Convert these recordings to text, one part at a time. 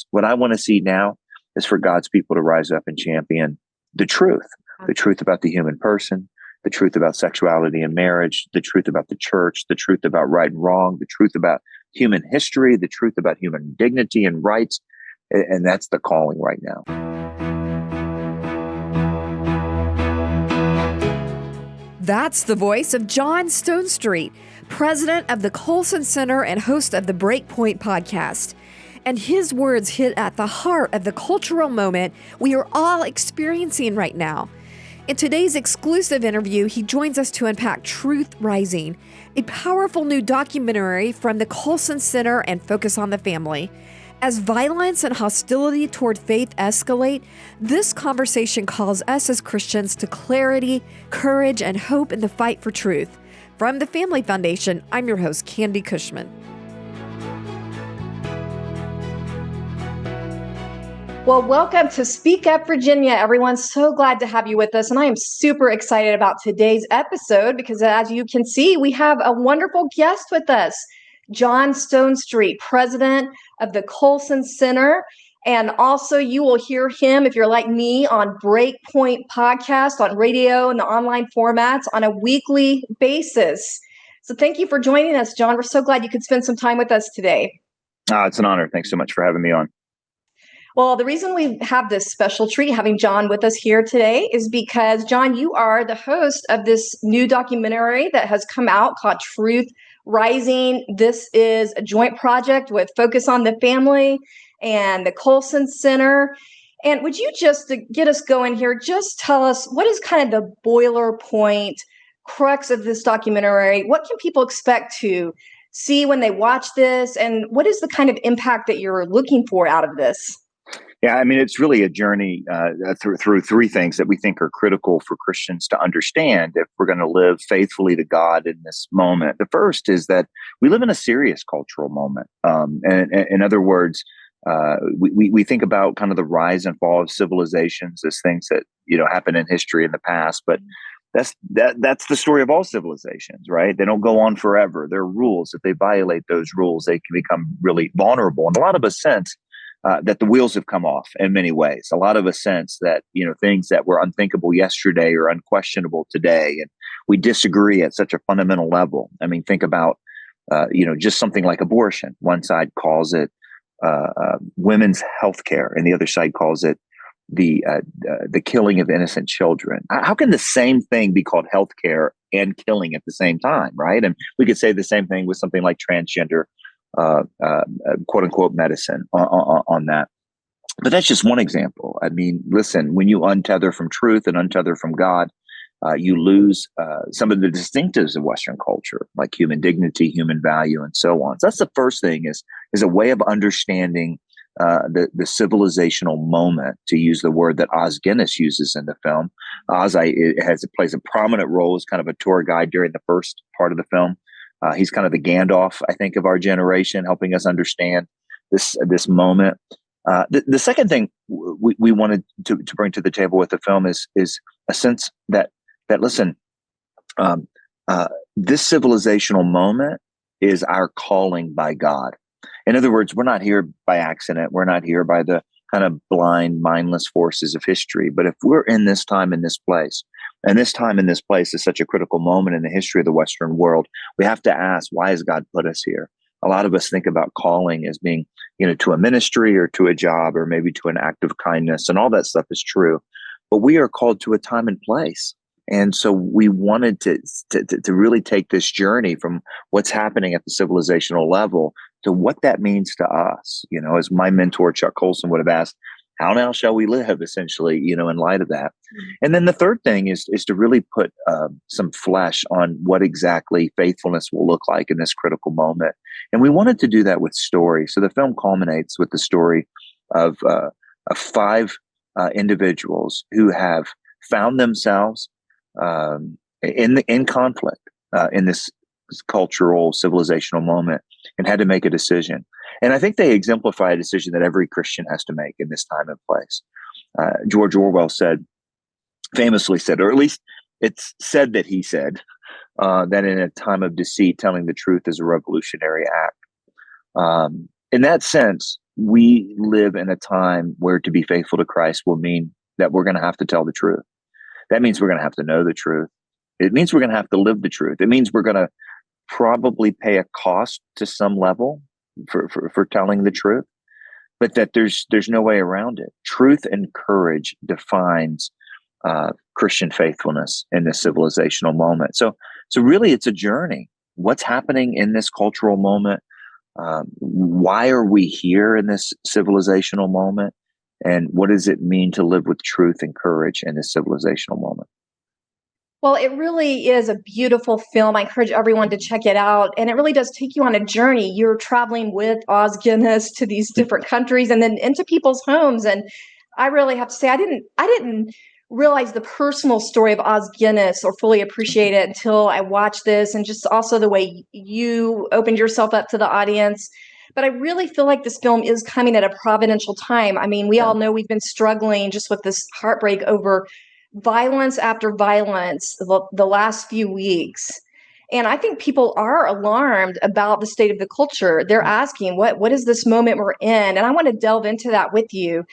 was. What I want to see now is for God's people to rise up and champion the truth about the human person, the truth about sexuality and marriage, the truth about the church, the truth about right and wrong, the truth about human history, the truth about human dignity and rights. And that's the calling right now. That's the voice of John Stonestreet, president of the Colson Center and host of the Breakpoint podcast. And his words hit at the heart of the cultural moment we are all experiencing right now. In today's exclusive interview, he joins us to unpack Truth Rising, a powerful new documentary from the Colson Center and Focus on the Family. As violence and hostility toward faith escalate, this conversation calls us as Christians to clarity, courage, and hope in the fight for truth. From the Family Foundation, I'm your host, Candy Cushman. Well, welcome to Speak Up Virginia, everyone. So glad to have you with us. And I am super excited about today's episode because, as you can see, we have a wonderful guest with us, John Stonestreet, president of the Colson Center. And also you will hear him, if you're like me, on Breakpoint podcast, on radio and the online formats on a weekly basis. So thank you for joining us, John. We're so glad you could spend some time with us today. It's an honor. Thanks so much for having me on. Well, the reason we have this special treat having John with us here today is because, John, you are the host of this new documentary that has come out called Truth Rising. This is a joint project with Focus on the Family and the Colson Center. And would you just, to get us going here, just tell us what is kind of the boilerplate crux of this documentary? What can people expect to see when they watch this? And what is the kind of impact that you're looking for out of this? Yeah, I mean, it's really a journey through three things that we think are critical for Christians to understand if we're going to live faithfully to God in this moment. The first is that we live in a serious cultural moment. And in other words, we think about kind of the rise and fall of civilizations as things that, happen in history in the past, but that's the story of all civilizations, right? They don't go on forever. There are rules. If they violate those rules, they can become really vulnerable. And a lot of us sense that the wheels have come off in many ways. A lot of us sense that, things that were unthinkable yesterday are unquestionable today. And we disagree at such a fundamental level. I mean, think about, just something like abortion. One side calls it women's health care, and the other side calls it the killing of innocent children. How can the same thing be called health care and killing at the same time, right? And we could say the same thing with something like transgender quote unquote medicine on that. But that's just one example. I mean, listen, when you untether from truth and untether from God, you lose some of the distinctives of Western culture, like human dignity, human value, and so on. So that's the first thing is a way of understanding the civilizational moment, to use the word that Os Guinness uses in the film. Oz plays a prominent role as kind of a tour guide during the first part of the film. He's kind of the Gandalf, I think, of our generation, helping us understand this moment. The second thing we wanted to bring to the table with the film is a sense that listen, this civilizational moment is our calling by God. In other words, we're not here by accident. We're not here by the kind of blind, mindless forces of history. But if we're in this time, in this place, and this time in this place is such a critical moment in the history of the Western world, we have to ask, why has God put us here? A lot of us think about calling as being, to a ministry or to a job or maybe to an act of kindness, and all that stuff is true. But we are called to a time and place. And so we wanted to really take this journey from what's happening at the civilizational level to what that means to us. As my mentor, Chuck Colson, would have asked, how now shall we live, essentially, in light of that. And then the third thing is to really put some flesh on what exactly faithfulness will look like in this critical moment. And we wanted to do that with story. So the film culminates with the story of 5 individuals who have found themselves in conflict in this cultural, civilizational moment and had to make a decision. And I think they exemplify a decision that every Christian has to make in this time and place. George Orwell famously said, or at least it's said that he said, that in a time of deceit, telling the truth is a revolutionary act. In that sense, we live in a time where to be faithful to Christ will mean that we're going to have to tell the truth. That means we're going to have to know the truth. It means we're going to have to live the truth. It means we're going to probably pay a cost to some level for telling the truth, but that there's no way around it. Truth and courage defines Christian faithfulness in this civilizational moment. So really, it's a journey. What's happening in this cultural moment? Why are we here in this civilizational moment? And what does it mean to live with truth and courage in this civilizational moment? Well, it really is a beautiful film. I encourage everyone to check it out. And it really does take you on a journey. You're traveling with Oz Guinness to these different countries and then into people's homes. And I really have to say, I didn't realize the personal story of Oz Guinness or fully appreciate it until I watched this, and just also the way you opened yourself up to the audience. But I really feel like this film is coming at a providential time. I mean, we all know we've been struggling just with this heartbreak over violence after violence the last few weeks. And I think people are alarmed about the state of the culture. They're asking, what is this moment we're in? And I want to delve into that with you.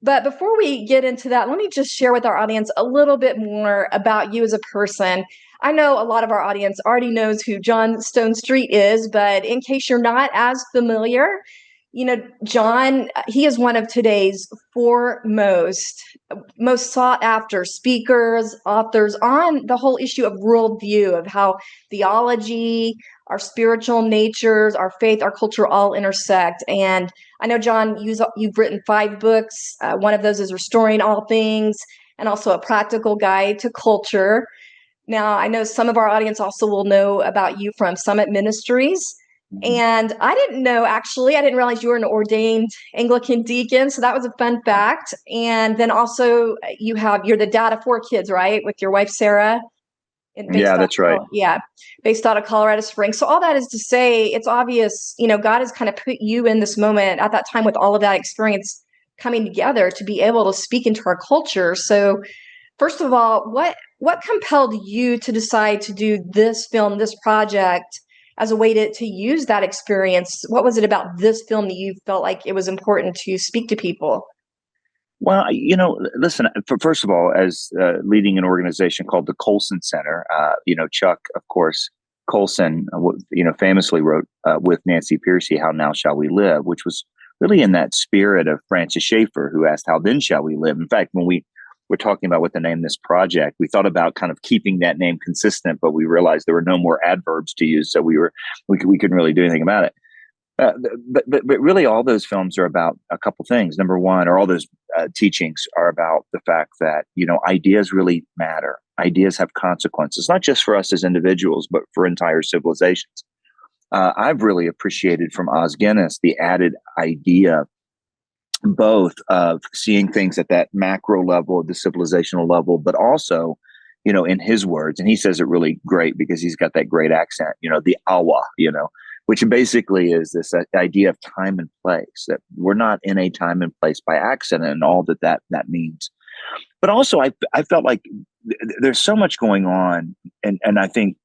But before we get into that, let me just share with our audience a little bit more about you as a person. I know a lot of our audience already knows who John Stonestreet is, but in case you're not as familiar, John, he is one of today's foremost, most sought after speakers, authors on the whole issue of worldview, of how theology, our spiritual natures, our faith, our culture all intersect. And I know, John, you've written 5 books. One of those is Restoring All Things, and also A Practical Guide to Culture. Now, I know some of our audience also will know about you from Summit Ministries. And I didn't realize you were an ordained Anglican deacon. So that was a fun fact. And then also you're the dad of 4 kids, right? With your wife, Sarah. Yeah, that's right. Based out of Colorado Springs. So all that is to say, it's obvious, God has kind of put you in this moment at that time with all of that experience coming together to be able to speak into our culture. So first of all, what compelled you to decide to do this film, this project, as a way to use that experience? What was it about this film that you felt like it was important to speak to people? Well, listen, first of all, as leading an organization called the Colson Center, Chuck, of course, Colson, famously wrote with Nancy Pearcey, How Now Shall We Live, which was really in that spirit of Francis Schaeffer, who asked, How then shall we live? In fact, when we were talking about what to name this project, we thought about kind of keeping that name consistent, but we realized there were no more adverbs to use, so we couldn't really do anything about it. But really, all those films are about a couple things. Number one, or all those teachings are about the fact that ideas really matter. Ideas have consequences, not just for us as individuals, but for entire civilizations. I've really appreciated from Oz Guinness the added idea, both of seeing things at that macro level, the civilizational level, but also, in his words, and he says it really great because he's got that great accent, the awa, which basically is this idea of time and place, that we're not in a time and place by accident and all that means. But also, I felt like there's so much going on. And I think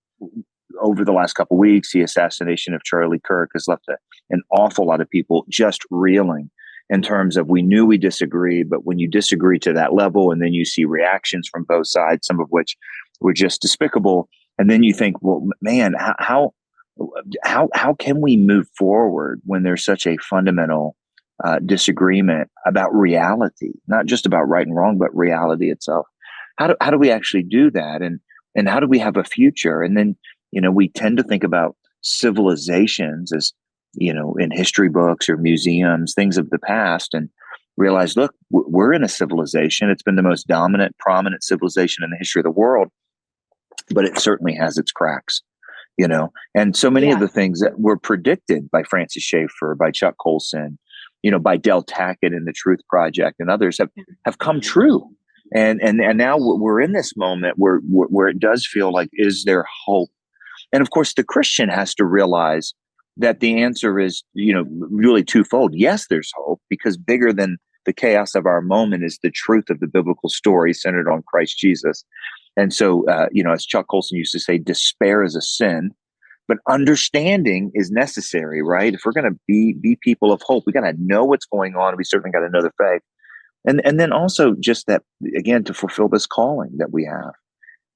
over the last couple of weeks, the assassination of Charlie Kirk has left an awful lot of people just reeling, in terms of, we knew we disagreed, but when you disagree to that level and then you see reactions from both sides, some of which were just despicable, and then you think, well, man, how can we move forward when there's such a fundamental disagreement about reality, not just about right and wrong, but reality itself? How do we actually do that? And how do we have a future? And then, we tend to think about civilizations as, in history books or museums, things of the past, and realize, look, we're in a civilization. It's been the most dominant, prominent civilization in the history of the world, but it certainly has its cracks. And so many of the things that were predicted by Francis Schaeffer, by Chuck Colson, by Del Tackett and the Truth Project and others have come true. And now we're in this moment where it does feel like, is there hope? And of course, the Christian has to realize that the answer is, really twofold. Yes, there's hope, because bigger than the chaos of our moment is the truth of the biblical story centered on Christ Jesus. And so, as Chuck Colson used to say, despair is a sin. But understanding is necessary, right? If we're going to be people of hope, we got to know what's going on. We certainly got to know the faith, and then also just that, again, to fulfill this calling that we have.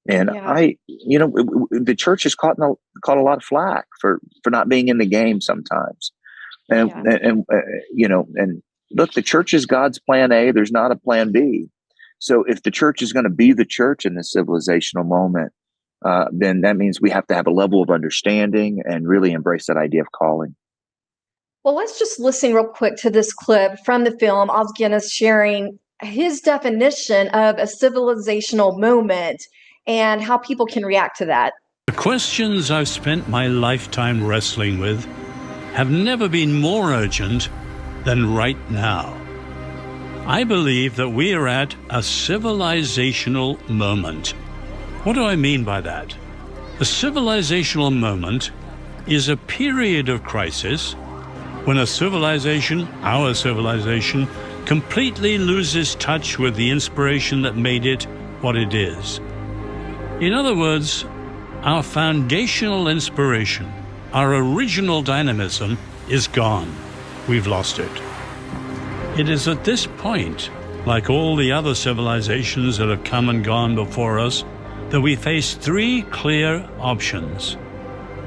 And Yeah. the church has caught a lot of flack for not being in the game sometimes. And Yeah. and look, the church is God's plan A. There's not a plan B. So if the church is going to be the church in this civilizational moment, then that means we have to have a level of understanding and really embrace that idea of calling. Well, let's just listen real quick to this clip from the film. Os Guinness sharing his definition of a civilizational moment and how people can react to that. The questions I've spent my lifetime wrestling with have never been more urgent than right now. I believe that we are at a civilizational moment. What do I mean by that? A civilizational moment is a period of crisis when a civilization, our civilization, completely loses touch with the inspiration that made it what it is. In other words, our foundational inspiration, our original dynamism is gone. We've lost it. It is at this point, like all the other civilizations that have come and gone before us, that we face three clear options.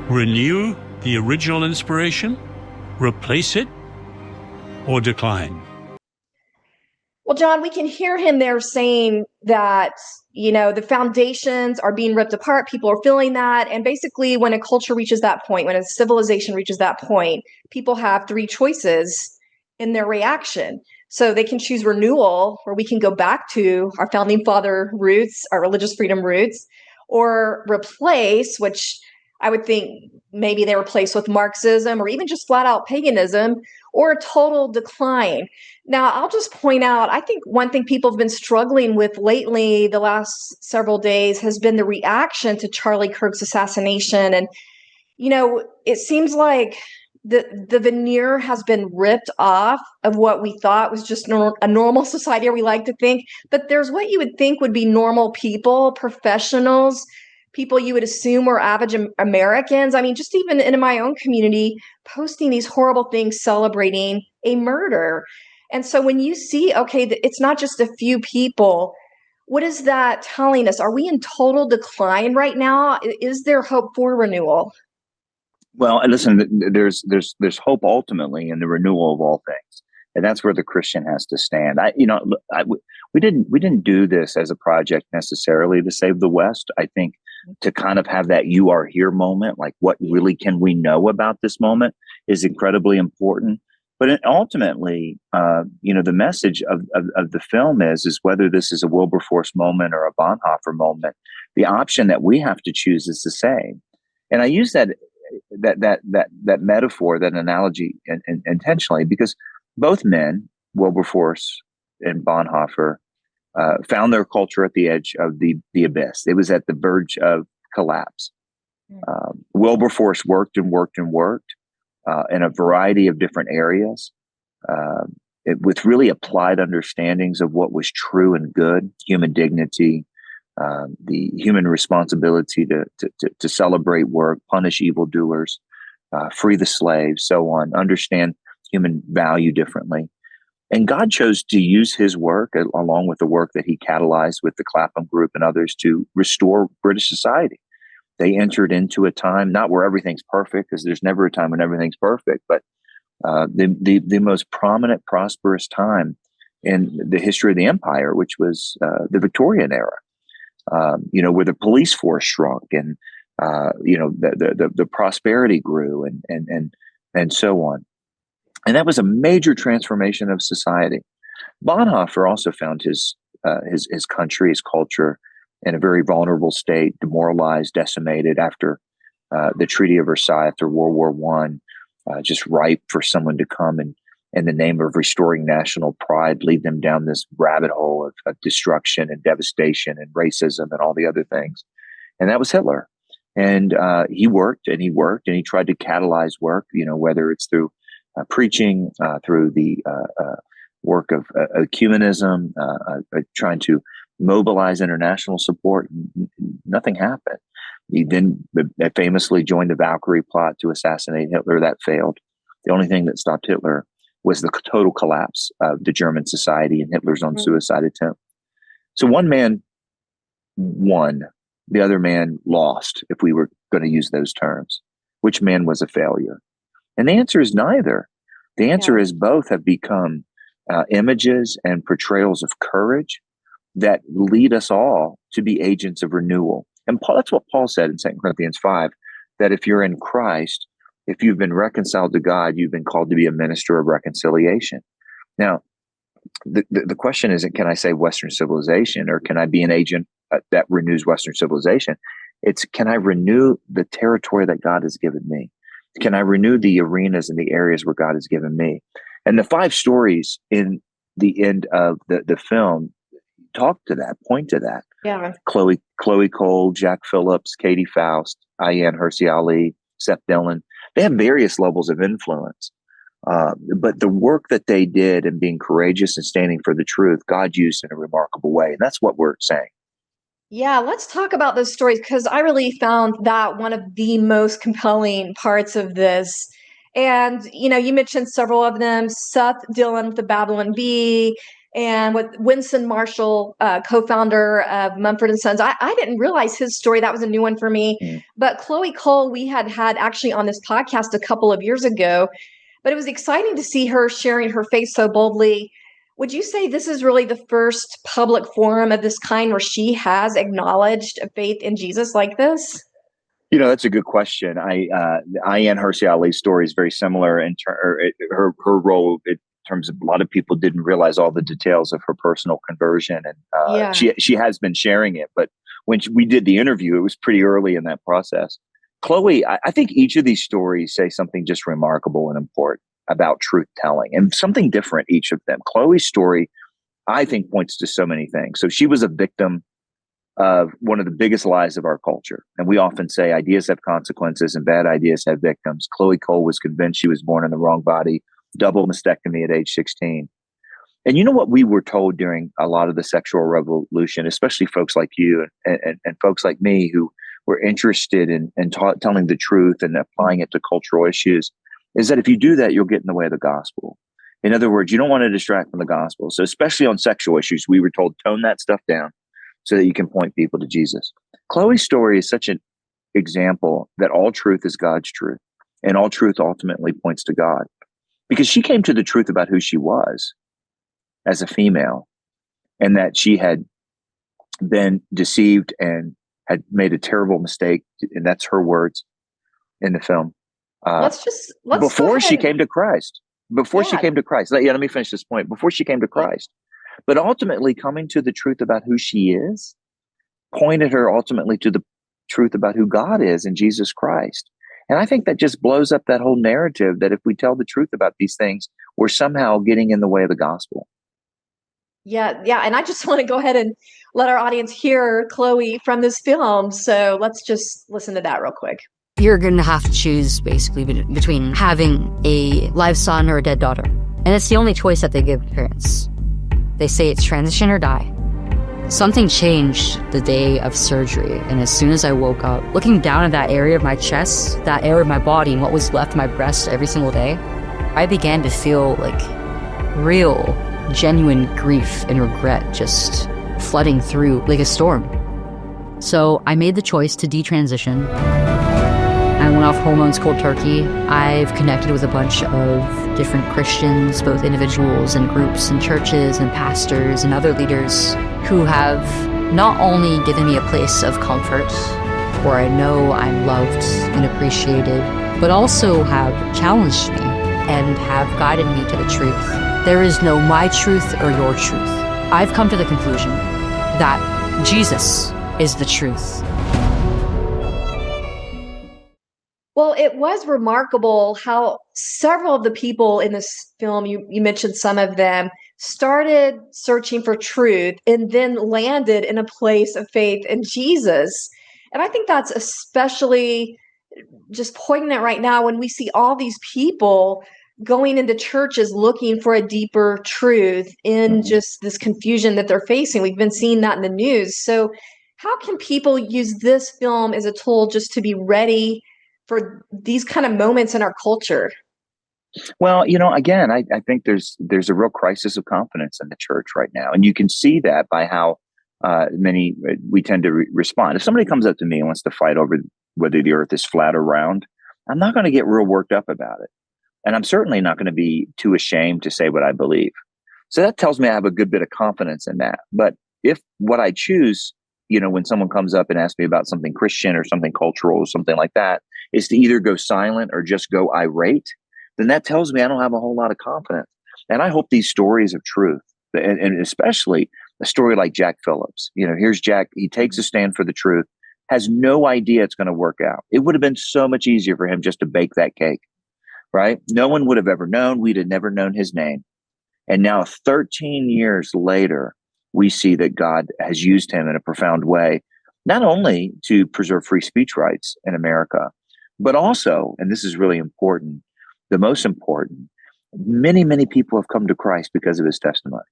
Renew the original inspiration, replace it, or decline. Well, John, we can hear him there saying that, the foundations are being ripped apart. People are feeling that. And basically, when a culture reaches that point, when a civilization reaches that point, people have three choices in their reaction. So they can choose renewal, where we can go back to our founding father roots, our religious freedom roots, or replace, which I would think maybe they replace with Marxism or even just flat out paganism, or a total decline. Now, I'll just point out, I think one thing people have been struggling with lately, the last several days, has been the reaction to Charlie Kirk's assassination. And, it seems like the veneer has been ripped off of what we thought was just a normal society, or we like to think. But there's what you would think would be normal people, professionals, people you would assume were average Americans. I mean, just even in my own community, posting these horrible things celebrating a murder. And so when you see, okay, it's not just a few people, what is that telling us? Are we in total decline right now? Is there hope for renewal? Well, listen, there's hope ultimately in the renewal of all things, and that's where the Christian has to stand. We didn't do this as a project necessarily to save the West. I think to kind of have that "you are here" moment, like what really can we know about this moment, is incredibly important. But ultimately, the message of the film is whether this is a Wilberforce moment or a Bonhoeffer moment, the option that we have to choose is the same. And I use that metaphor, that analogy, intentionally, because both men, Wilberforce and Bonhoeffer, found their culture at the edge of the abyss. It was at the verge of collapse. Wilberforce worked and worked and worked in a variety of different areas, with really applied understandings of what was true and good, human dignity, the human responsibility to celebrate work, punish evildoers, free the slaves, so on, understand human value differently. And God chose to use his work, along with the work that he catalyzed with the Clapham Group and others, to restore British society. They entered into a time, not where everything's perfect, because there's never a time when everything's perfect, but the most prominent, prosperous time in the history of the empire, which was the Victorian era. Where the police force shrunk, and the prosperity grew, and so on. And that was a major transformation of society. Bonhoeffer also found his country, his culture, in a very vulnerable state, demoralized, decimated after the Treaty of Versailles, after World War One, just ripe for someone to come and, in the name of restoring national pride, lead them down this rabbit hole of destruction and devastation and racism and all the other things. And that was Hitler. And he worked and he worked and he tried to catalyze work, whether it's through preaching, through the work of ecumenism, trying to mobilize international support. Nothing happened. He then famously joined the Valkyrie plot to assassinate Hitler. That failed. The only thing that stopped Hitler was the total collapse of the German society and Hitler's own suicide attempt. So one man won, the other man lost, if we were going to use those terms. Which man was a failure? And the answer is neither. The answer is both have become images and portrayals of courage that lead us all to be agents of renewal. And that's what Paul said in 2 Corinthians 5, that if you're in Christ, if you've been reconciled to God, you've been called to be a minister of reconciliation. Now, the question isn't, can I save Western civilization, or can I be an agent that renews Western civilization? It's, can I renew the territory that God has given me? Can I renew the arenas and the areas where God has given me? And the 5 stories in the end of the film talk to that, point to that. Yeah. Chloe Cole, Jack Phillips, Katie Faust, Ayan Hersey Ali, Seth Dillon. They have various levels of influence. But the work that they did in being courageous and standing for the truth, God used in a remarkable way. And that's what we're saying. Yeah, let's talk about those stories, because I really found that one of the most compelling parts of this. And, you mentioned several of them: Seth Dillon with the Babylon Bee, and with Winston Marshall, co-founder of Mumford & Sons. I didn't realize his story. That was a new one for me. But Chloe Cole, we had actually on this podcast a couple of years ago, but it was exciting to see her sharing her faith so boldly. Would you say this is really the first public forum of this kind where she has acknowledged a faith in Jesus like this? That's a good question. Ayan Hersey Ali's story is very similar in her role in terms of, a lot of people didn't realize all the details of her personal conversion, and she has been sharing it. But when we did the interview, it was pretty early in that process. Chloe, I think each of these stories say something just remarkable and important about truth telling, and something different, each of them. Chloe's story, I think, points to so many things. So she was a victim of one of the biggest lies of our culture. And we often say ideas have consequences and bad ideas have victims. Chloe Cole was convinced she was born in the wrong body, double mastectomy at age 16. And you know what we were told during a lot of the sexual revolution, especially folks like you and folks like me who were interested in telling the truth and applying it to cultural issues, is that if you do that, you'll get in the way of the gospel. In other words, you don't want to distract from the gospel. So especially on sexual issues, we were told, tone that stuff down so that you can point people to Jesus. Chloe's story is such an example that all truth is God's truth, and all truth ultimately points to God, because she came to the truth about who she was as a female, and that she had been deceived and had made a terrible mistake. And that's her words in the film. Let's before she came to Christ. She came to Christ. Let me finish this point. Before she came to Christ. But ultimately, coming to the truth about who she is pointed her ultimately to the truth about who God is in Jesus Christ. And I think that just blows up that whole narrative that if we tell the truth about these things, we're somehow getting in the way of the gospel. Yeah. And I just want to go ahead and let our audience hear Chloe from this film. So let's just listen to that real quick. You're going to have to choose basically between having a live son or a dead daughter. And it's the only choice that they give parents. They say it's transition or die. Something changed the day of surgery, and as soon as I woke up, looking down at that area of my chest, that area of my body, and what was left of my breast every single day, I began to feel like real, genuine grief and regret just flooding through like a storm. So I made the choice to detransition. I went off hormones cold turkey. I've connected with a bunch of different Christians, both individuals and groups and churches and pastors and other leaders who have not only given me a place of comfort where I know I'm loved and appreciated, but also have challenged me and have guided me to the truth. There is no my truth or your truth. I've come to the conclusion that Jesus is the truth. Well, it was remarkable how several of the people in this film, you mentioned some of them, started searching for truth and then landed in a place of faith in Jesus. And I think that's especially just poignant right now when we see all these people going into churches looking for a deeper truth in just this confusion that they're facing. We've been seeing that in the news. So how can people use this film as a tool just to be ready for these kind of moments in our culture? Well, again, I think there's a real crisis of confidence in the church right now, and you can see that by how many we tend to respond. If somebody comes up to me and wants to fight over whether the Earth is flat or round, I'm not going to get real worked up about it, and I'm certainly not going to be too ashamed to say what I believe. So that tells me I have a good bit of confidence in that. But if what I choose, when someone comes up and asks me about something Christian or something cultural or something like that, is to either go silent or just go irate, then that tells me I don't have a whole lot of confidence. And I hope these stories of truth, and especially a story like Jack Phillips, here's Jack, he takes a stand for the truth, has no idea it's going to work out. It would have been so much easier for him just to bake that cake, right? No one would have ever known. We'd have never known his name. And now 13 years later, we see that God has used him in a profound way, not only to preserve free speech rights in America, but also, and this is really important, the most important, many, many people have come to Christ because of his testimony.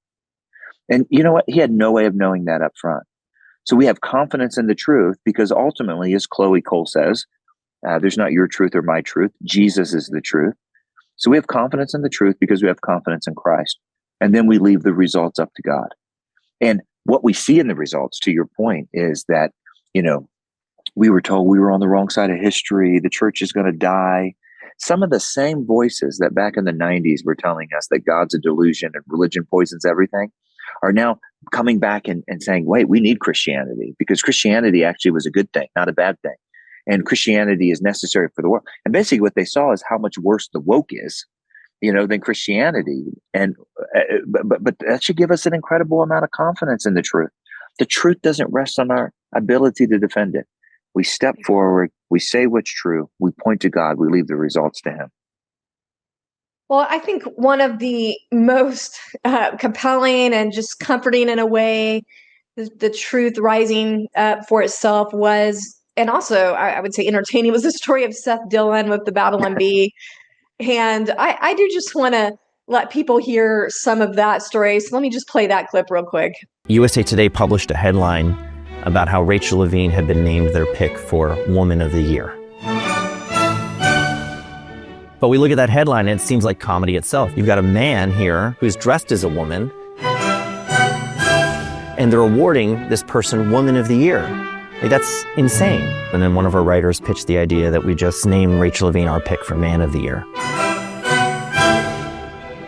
And you know what? He had no way of knowing that up front. So we have confidence in the truth because ultimately, as Chloe Cole says, there's not your truth or my truth. Jesus is the truth. So we have confidence in the truth because we have confidence in Christ. And then we leave the results up to God. And what we see in the results, to your point, is that, we were told we were on the wrong side of history. The church is going to die. Some of the same voices that back in the 90s were telling us that God's a delusion and religion poisons everything are now coming back and saying, wait, we need Christianity because Christianity actually was a good thing, not a bad thing. And Christianity is necessary for the world. And basically what they saw is how much worse the woke is, than Christianity. And but that should give us an incredible amount of confidence in the truth. The truth doesn't rest on our ability to defend it. We step forward, we say what's true, we point to God, we leave the results to him. Well, I think one of the most compelling and just comforting in a way, the truth rising up for itself was, and also I would say entertaining, was the story of Seth Dillon with the Babylon Bee. And I do just want to let people hear some of that story. So let me just play that clip real quick. USA Today published a headline about how Rachel Levine had been named their pick for Woman of the Year. But we look at that headline and it seems like comedy itself. You've got a man here who's dressed as a woman, and they're awarding this person Woman of the Year. Like, that's insane. And then one of our writers pitched the idea that we just name Rachel Levine our pick for Man of the Year.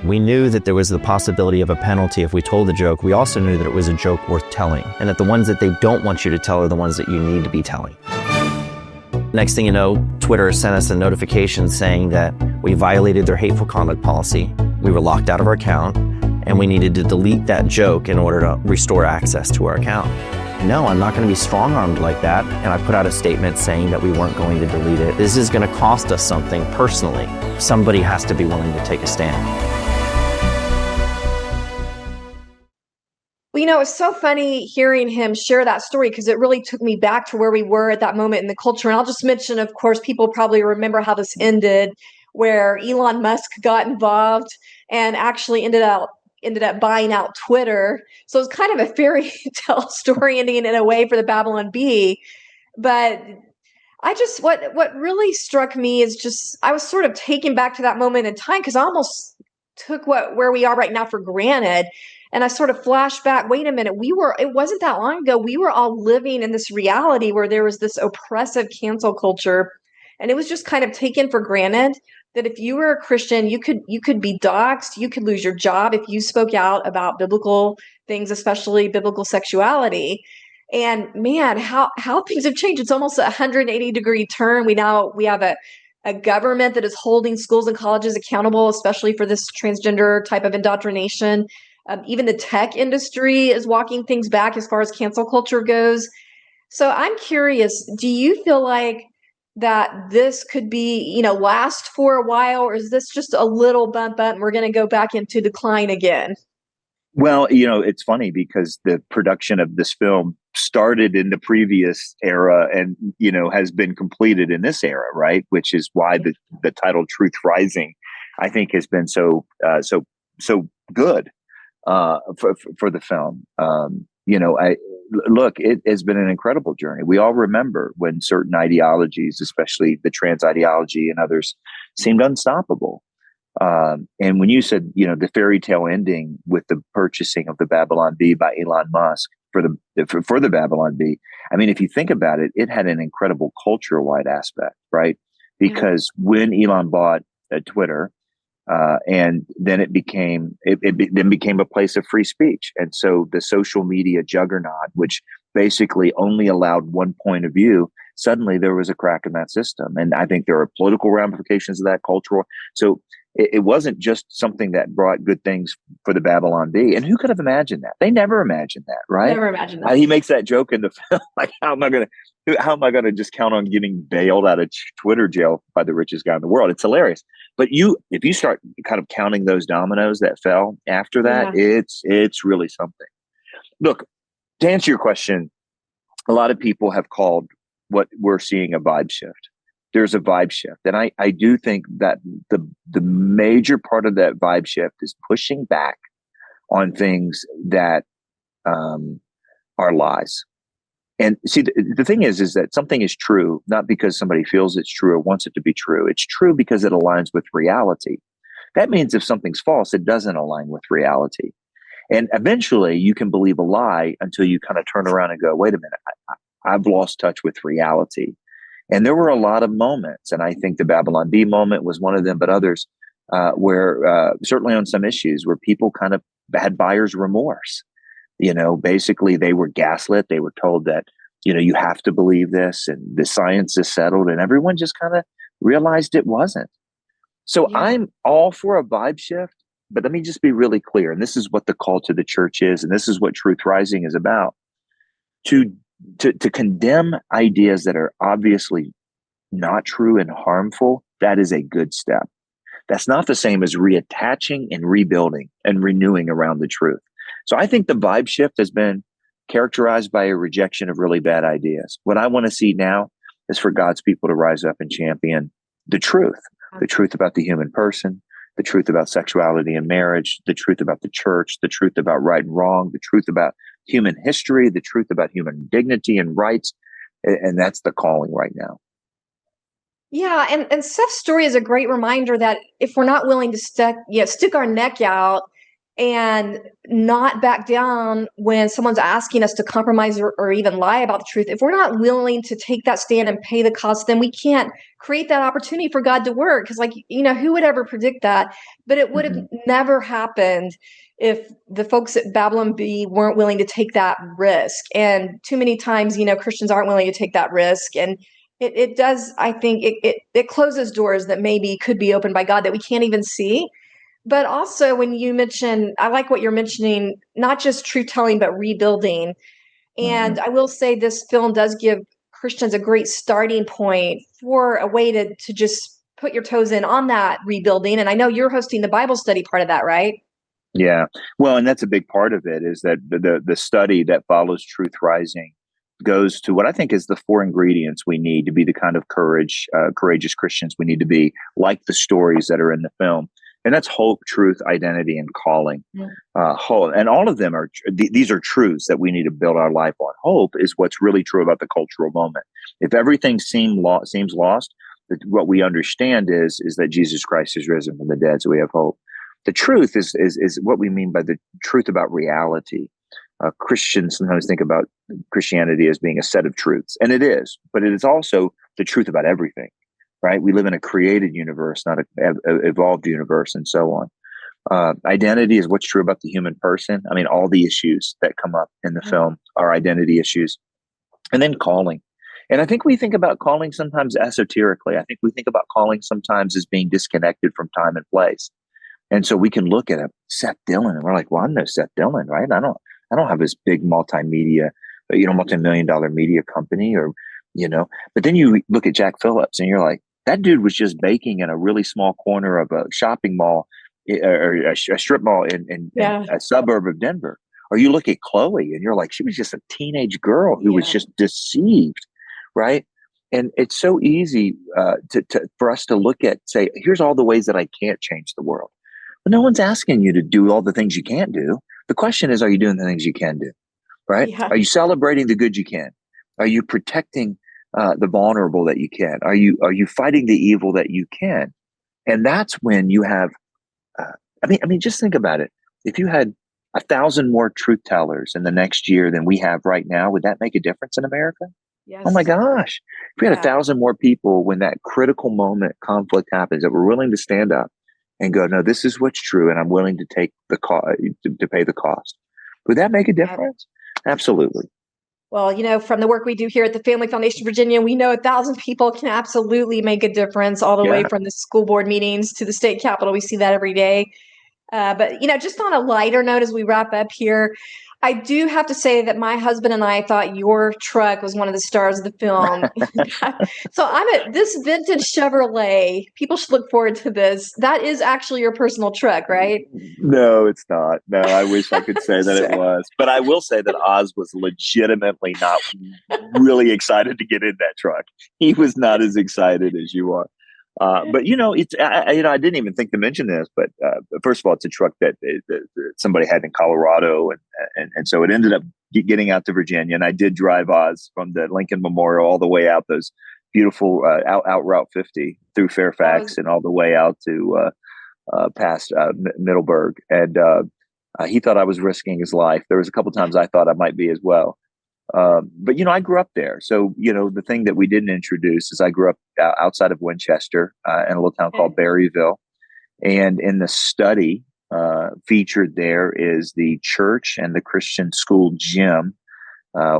We knew that there was the possibility of a penalty if we told the joke. We also knew that it was a joke worth telling, and that the ones that they don't want you to tell are the ones that you need to be telling. Next thing you know, Twitter sent us a notification saying that we violated their hateful conduct policy. We were locked out of our account, and we needed to delete that joke in order to restore access to our account. No, I'm not going to be strong-armed like that. And I put out a statement saying that we weren't going to delete it. This is going to cost us something personally. Somebody has to be willing to take a stand. Well, it's so funny hearing him share that story because it really took me back to where we were at that moment in the culture. And I'll just mention, of course, people probably remember how this ended, where Elon Musk got involved and actually ended up buying out Twitter. So it's kind of a fairy tale story ending in a way for the Babylon Bee. But what really struck me is just, I was sort of taken back to that moment in time because I almost took where we are right now for granted. And I sort of flashed back, wait a minute, it wasn't that long ago, we were all living in this reality where there was this oppressive cancel culture. And it was just kind of taken for granted that if you were a Christian, you could be doxxed, you could lose your job if you spoke out about biblical things, especially biblical sexuality. And man, how things have changed. It's almost a 180-degree turn. We have a government that is holding schools and colleges accountable, especially for this transgender type of indoctrination. Even the tech industry is walking things back as far as cancel culture goes. So I'm curious, do you feel like that this could be, last for a while, or is this just a little bump up and we're going to go back into decline again? Well, it's funny because the production of this film started in the previous era and, has been completed in this era, right? Which is why the title Truth Rising, I think, has been so good for the film. Look, it has been an incredible journey. We all remember when certain ideologies, especially the trans ideology and others, seemed unstoppable. And when you said, the fairy tale ending with the purchasing of the Babylon Bee by Elon Musk for the Babylon Bee, I mean, if you think about it, it had an incredible culture-wide aspect, right? Because when Elon bought Twitter, and then it became a place of free speech, and so the social media juggernaut, which basically only allowed one point of view, suddenly there was a crack in that system, and I think there are political ramifications of that, cultural. So it wasn't just something that brought good things for the Babylon Bee. And who could have imagined that? They never imagined that, right? Never imagined that. He makes that joke in the film, like, how am I going to just count on getting bailed out of Twitter jail by the richest guy in the world? It's hilarious. But if you start kind of counting those dominoes that fell after that, it's really something. Look, to answer your question, a lot of people have called what we're seeing a vibe shift. There's a vibe shift. And I do think that the major part of that vibe shift is pushing back on things that are lies. And see, the thing is that something is true, not because somebody feels it's true or wants it to be true. It's true because it aligns with reality. That means if something's false, it doesn't align with reality. And eventually you can believe a lie until you kind of turn around and go, wait a minute, I've lost touch with reality. And there were a lot of moments, and I think the Babylon Bee moment was one of them, but others where certainly on some issues where people kind of had buyer's remorse. Basically they were gaslit. They were told that, you have to believe this and the science is settled, and everyone just kind of realized it wasn't. So I'm all for a vibe shift, but let me just be really clear. And this is what the call to the church is. And this is what Truth Rising is about. To condemn ideas that are obviously not true and harmful, that is a good step. That's not the same as reattaching and rebuilding and renewing around the truth. So I think the vibe shift has been characterized by a rejection of really bad ideas. What I want to see now is for God's people to rise up and champion the truth about the human person, the truth about sexuality and marriage, the truth about the church, the truth about right and wrong, the truth about human history, the truth about human dignity and rights. And that's the calling right now. Yeah, and Seth's story is a great reminder that if we're not willing to stick our neck out and not back down when someone's asking us to compromise or even lie about the truth, if we're not willing to take that stand and pay the cost, then we can't create that opportunity for God to work. Because, who would ever predict that? But it would have never happened if the folks at Babylon Bee weren't willing to take that risk. And too many times, Christians aren't willing to take that risk. And it does, I think, it closes doors that maybe could be opened by God that we can't even see. But also when you mention, I like what you're mentioning, not just truth telling, but rebuilding. And I will say this film does give Christians a great starting point for a way to just put your toes in on that rebuilding. And I know you're hosting the Bible study part of that, right? Yeah. Well, and that's a big part of it, is that the study that follows Truth Rising goes to what I think is the 4 ingredients we need to be the kind of courageous Christians we need to be, like the stories that are in the film. And that's hope, truth, identity, and calling. Hope, and all of them are, these are truths that we need to build our life on. Hope is what's really true about the cultural moment. If everything seems lost, what we understand is that Jesus Christ is risen from the dead, so we have hope. The truth is what we mean by the truth about reality. Christians sometimes think about Christianity as being a set of truths, and it is, but it is also the truth about everything. Right? We live in a created universe, not an evolved universe, and so on. Identity is what's true about the human person. I mean, all the issues that come up in the film are identity issues. And then calling. And I think we think about calling sometimes esoterically. I think we think about calling sometimes as being disconnected from time and place. And so we can look at Seth Dillon and we're like, well, I'm no Seth Dillon, right? I don't have this big multimedia, multi-million-dollar media company but then you look at Jack Phillips and you're like, that dude was just baking in a really small corner of a shopping mall or a strip mall in a suburb of Denver. Or you look at Chloe and you're like, she was just a teenage girl who was just deceived, right? And it's so easy for us to say, here's all the ways that I can't change the world. But no one's asking you to do all the things you can't do. The question is, are you doing the things you can do? right? Yeah. Are you celebrating the good you can? Are you protecting the vulnerable that you can? Are you fighting the evil that you can? And that's when you have. I mean, just think about it. If you had 1,000 more truth tellers in the next year than we have right now, would that make a difference in America? Oh my Yes. gosh. If we had Yeah. 1,000 more people when that critical moment conflict happens that were willing to stand up and go, no, this is what's true, and I'm willing to take the to pay the cost. Would that make a Yeah. difference? Absolutely. Well, from the work we do here at the Family Foundation Virginia, we know 1,000 people can absolutely make a difference all the way Yeah. from the school board meetings to the state capitol. We see that every day. But just on a lighter note, as we wrap up here, I do have to say that my husband and I thought your truck was one of the stars of the film. So this vintage Chevrolet. People should look forward to this. That is actually your personal truck, right? No, it's not. No, I wish I could say that it Sure. was. But I will say that Oz was legitimately not really excited to get in that truck. He was not as excited as you are. But it's I didn't even think to mention this. But first of all, it's a truck that somebody had in Colorado, and so it ended up getting out to Virginia. And I did drive Oz from the Lincoln Memorial all the way out those beautiful out Route 50 through Fairfax and all the way out to past Middleburg, and he thought I was risking his life. There was a couple times I thought I might be as well. But I grew up there. So the thing that we didn't introduce is I grew up outside of Winchester in a little town called Berryville, and in the study featured there is the church and the Christian school gym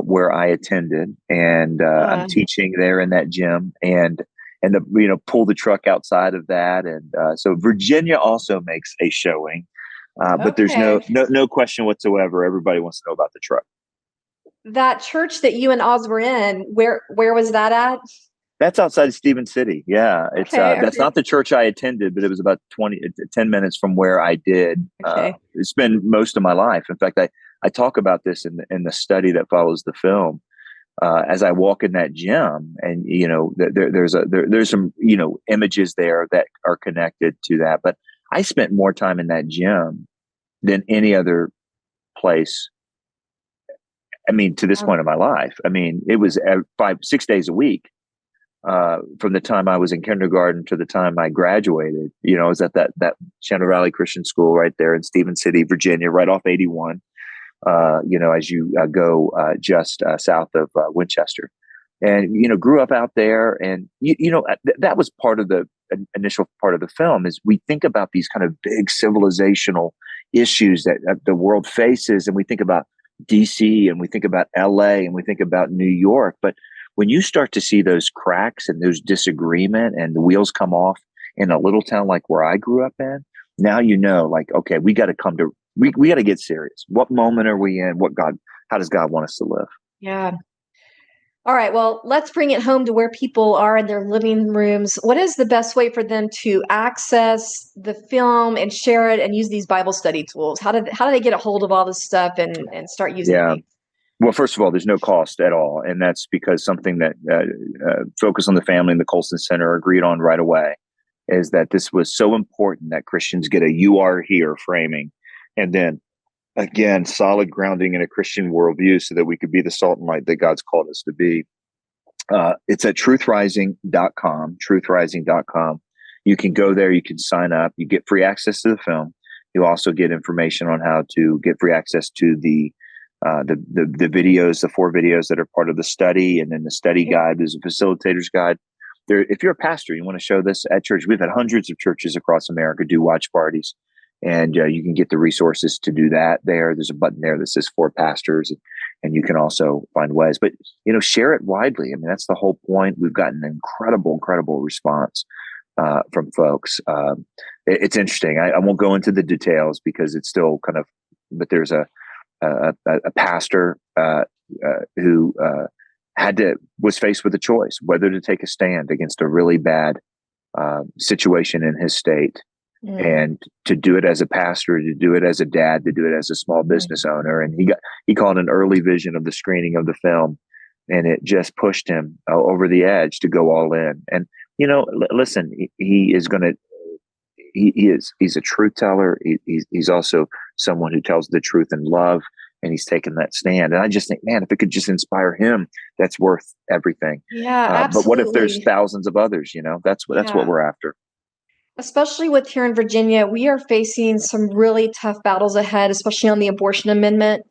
where I attended, and I'm teaching there in that gym, and pull the truck outside of that, and so Virginia also makes a showing, but there's no question whatsoever. Everybody wants to know about the truck. That church that you and Oz were in, where was that at? That's outside of Stephen City. Yeah, it's that's not the church I attended, but it was about 10 minutes from where I did spend most of my life. In fact, I talk about this in the study that follows the film. As I walk in that gym, and there's some images there that are connected to that. But I spent more time in that gym than any other place. I mean, to this point of my life. I mean, it was 5-6 days a week from the time I was in kindergarten to the time I graduated. I was at that Shenandoah Valley Christian School right there in Stephen City, Virginia, right off 81. As you go just south of Winchester, and grew up out there, and that was part of the initial part of the film. Is we think about these kind of big civilizational issues that the world faces, and we think about DC, and we think about LA, and we think about New York. But when you start to see those cracks and those disagreement and the wheels come off in a little town like where I grew up in, now like, okay, we got to we got to get serious. What moment are we in? How does God want us to live? Yeah. All right. Well, let's bring it home to where people are in their living rooms. What is the best way for them to access the film and share it and use these Bible study tools? How do they get a hold of all this stuff and start using it? Well, first of all, there's no cost at all. And that's because something that Focus on the Family and the Colson Center agreed on right away is that this was so important that Christians get a "you are here" framing. And then, again, solid grounding in a Christian worldview so that we could be the salt and light that God's called us to be. It's at truthrising.com, truthrising.com. You can go there. You can sign up. You get free access to the film. You also get information on how to get free access to the videos, the 4 videos that are part of the study. And then the study guide is a facilitator's guide. If you're a pastor, you want to show this at church. We've had hundreds of churches across America do watch parties. And you can get the resources to do that there. There's a button there that says for pastors, and you can also find ways. But, share it widely. I mean, that's the whole point. We've gotten an incredible response from folks. It's interesting. I won't go into the details because it's still but there's a pastor who was faced with a choice whether to take a stand against a really bad situation in his state. And to do it as a pastor, to do it as a dad, to do it as a small business owner. And he called an early vision of the screening of the film, and it just pushed him over the edge to go all in. And, listen, he's a truth teller. He's also someone who tells the truth in love. and he's taken that stand. And I just think, man, if it could just inspire him, that's worth everything. Yeah, But what if there's absolutely. thousands of others? That's what Yeah. we're after. Especially with here in Virginia, we are facing some really tough battles ahead, especially on the abortion amendment.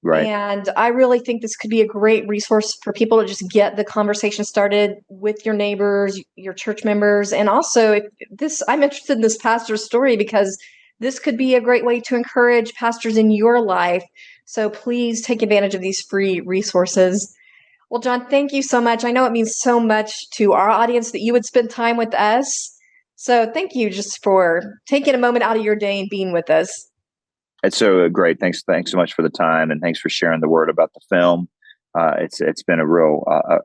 Right. And I really think this could be a great resource for people to just get the conversation started with your neighbors, your church members. And also, I'm interested in this pastor's story because this could be a great way to encourage pastors in your life. So please take advantage of these free resources. Well, John, thank you so much. I know it means so much to our audience that you would spend time with us. So thank you just for taking a moment out of your day and being with us. It's so great. Thanks so much for the time, and thanks for sharing the word about the film. It's been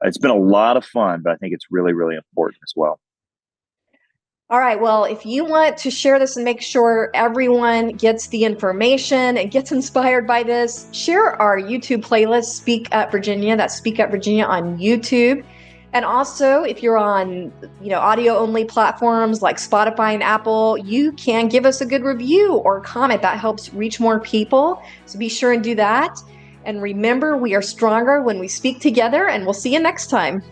it's been a lot of fun, but I think it's really, really important as well. All right. Well, if you want to share this and make sure everyone gets the information and gets inspired by this, share our YouTube playlist, Speak Up Virginia. That's Speak Up Virginia on YouTube. And also, if you're on, audio only platforms like Spotify and Apple, you can give us a good review or comment. That helps reach more people. So be sure and do that. And remember, we are stronger when we speak together, and we'll see you next time.